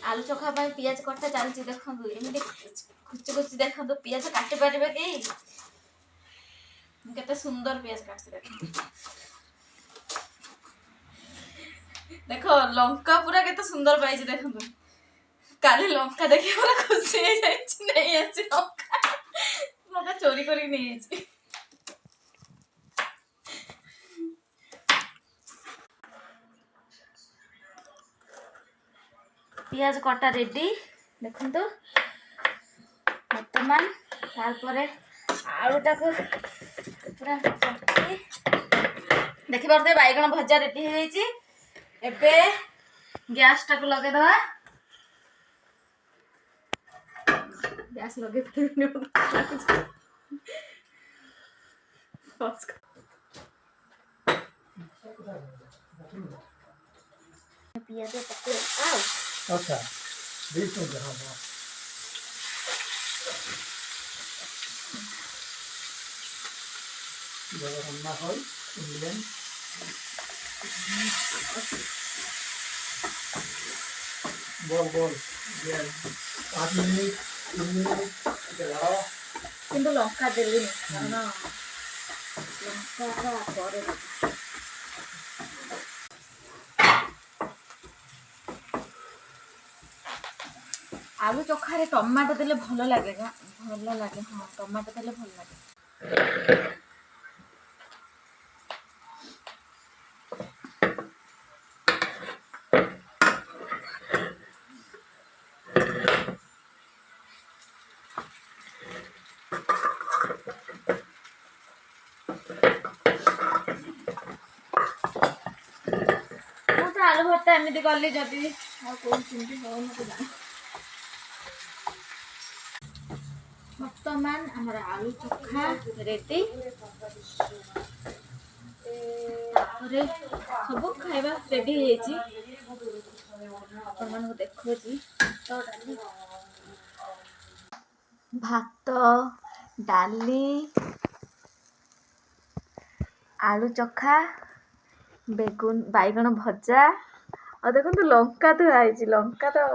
आलू चोखा पर पियाज कटा चलती देखो एमती कुची कुची देखो पियाज काटि पारे कि केते सुंदर पियाज काटते देखो लंका पूरा केते सुंदर पाई देखो काली लंका देखिए पूरा खुशी हो जाए नहीं आसी लंका लंका चोरी करी नहीं आसी पियाज कटा रेडी देखो तो बर्तमान तारपरे आलूटा को पूरा देखि पारते बैगण भजा रेडी हो जाइए एबे गैस टाक लगे दवा गैस लगे पियाज पके अच्छा बीच में जहाँ जब रान्ना হয় इंडियन बोल बोल ये 5 मिनट 3 मिनट लगाओ किंतु लंका देली कारण लंका पर आलू चोखा रे टमाटो देले भल लगे हाँ टमाटो देले भल लगे आलू भर्ता एमती कली जदि बर्तमान हमारा आलू चोखा रेडी सब खाଇବା रेडी हो देखो भात डाली आलू चोखा बेगुन बैगण भजा और देखो लंका तो आई लंका तो